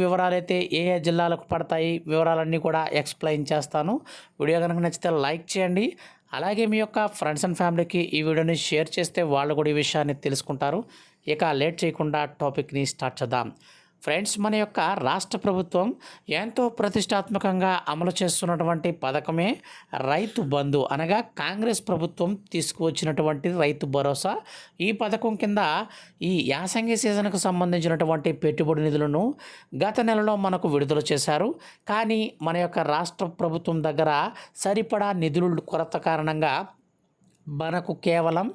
వివరాలైతే ఏ ఏ జిల్లాలకు పడతాయి వివరాలన్నీ కూడా ఎక్స్ప్లెయిన్ చేస్తాను. వీడియో కనుక నచ్చితే లైక్ చేయండి. అలాగే మీ యొక్క ఫ్రెండ్స్ అండ్ ఫ్యామిలీకి ఈ వీడియోని షేర్ చేస్తే వాళ్ళు కూడా ఈ విషయాన్ని తెలుసుకుంటారు. ఇక లేట్ చేయకుండా టాపిక్ని స్టార్ట్ చేద్దాం. ఫ్రెండ్స్, మన యొక్క రాష్ట్ర ప్రభుత్వం ఎంతో ప్రతిష్టాత్మకంగా అమలు చేస్తున్నటువంటి పథకమే రైతు బంధు, అనగా కాంగ్రెస్ ప్రభుత్వం తీసుకువచ్చినటువంటి రైతు భరోసా. ఈ పథకం కింద ఈ యాసంగి సీజన్కు సంబంధించినటువంటి పెట్టుబడి నిధులను గత నెలలో మనకు విడుదల చేశారు. కానీ మన యొక్క రాష్ట్ర ప్రభుత్వం దగ్గర సరిపడా నిధులు కొరత కారణంగా మనకు కేవలం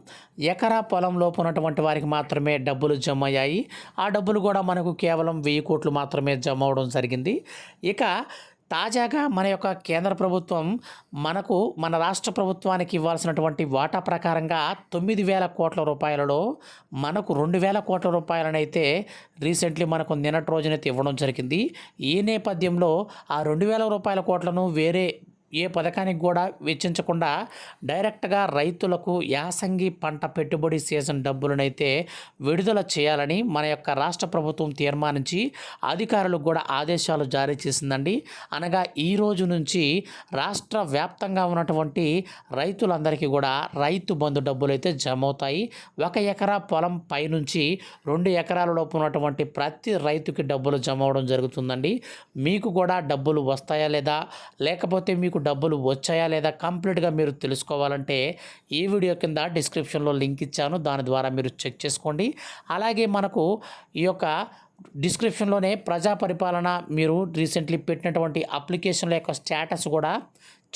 ఎకరా పొలంలోపు ఉన్నటువంటి వారికి మాత్రమే డబ్బులు జమ అయ్యాయి. ఆ డబ్బులు కూడా మనకు కేవలం 1000 కోట్లు మాత్రమే జమ అవడం జరిగింది. ఇక తాజాగా మన యొక్క కేంద్ర ప్రభుత్వం మన రాష్ట్ర ప్రభుత్వానికి ఇవ్వాల్సినటువంటి వాటా ప్రకారంగా 9,000 కోట్ల రూపాయలలో మనకు 2,000 కోట్ల రూపాయలనైతే రీసెంట్లీ మనకు నిన్నటి రోజునైతే ఇవ్వడం జరిగింది. ఈ నేపథ్యంలో ఆ 2,000 కోట్లను వేరే ఏ పథకానికి కూడా వెచ్చించకుండా డైరెక్ట్గా రైతులకు యాసంగి పంట పెట్టుబడి సీజన్ డబ్బులనైతే విడుదల చేయాలని మన యొక్క రాష్ట్ర ప్రభుత్వం తీర్మానించి అధికారులకు కూడా ఆదేశాలు జారీ చేసిందండి. అనగా ఈ రోజు నుంచి రాష్ట్ర వ్యాప్తంగా ఉన్నటువంటి రైతులందరికీ కూడా రైతు బంధు డబ్బులు అయితే జమ అవుతాయి. 1 ఎకరా పొలం పైనుంచి 2 ఎకరాల లోపు ఉన్నటువంటి ప్రతి రైతుకి డబ్బులు జమ అవడం జరుగుతుందండి. మీకు కూడా డబ్బులు వస్తాయా లేదా, లేకపోతే మీకు డబ్బులు వచ్చాయా లేదా కంప్లీట్గా మీరు తెలుసుకోవాలంటే ఈ వీడియో కింద డిస్క్రిప్షన్లో లింక్ ఇచ్చాను, దాని ద్వారా మీరు చెక్ చేసుకోండి. అలాగే మనకు ఈ యొక్క డిస్క్రిప్షన్లోనే ప్రజా పరిపాలన మీరు రీసెంట్లీ పెట్టినటువంటి అప్లికేషన్ల యొక్క స్టేటస్ కూడా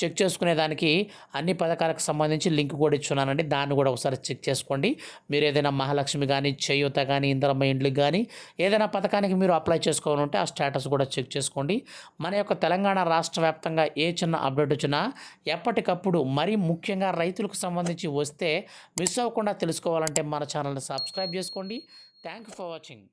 చెక్ చేసుకునేదానికి అన్ని పథకాలకు సంబంధించి లింక్ కూడా ఇచ్చున్నానండి. దాన్ని కూడా ఒకసారి చెక్ చేసుకోండి. మీరు ఏదైనా మహాలక్ష్మి కానీ, చేయూత కానీ, ఇందిరమ్మ ఇండ్లకు కానీ ఏదైనా పథకానికి మీరు అప్లై చేసుకోవాలంటే ఆ స్టేటస్ కూడా చెక్ చేసుకోండి. మన యొక్క తెలంగాణ రాష్ట్ర వ్యాప్తంగా ఏ చిన్న అప్డేట్ వచ్చినా ఎప్పటికప్పుడు మరీ ముఖ్యంగా రైతులకు సంబంధించి వస్తే మిస్ అవ్వకుండా తెలుసుకోవాలంటే మన ఛానల్ని సబ్స్క్రైబ్ చేసుకోండి. Thank you for watching.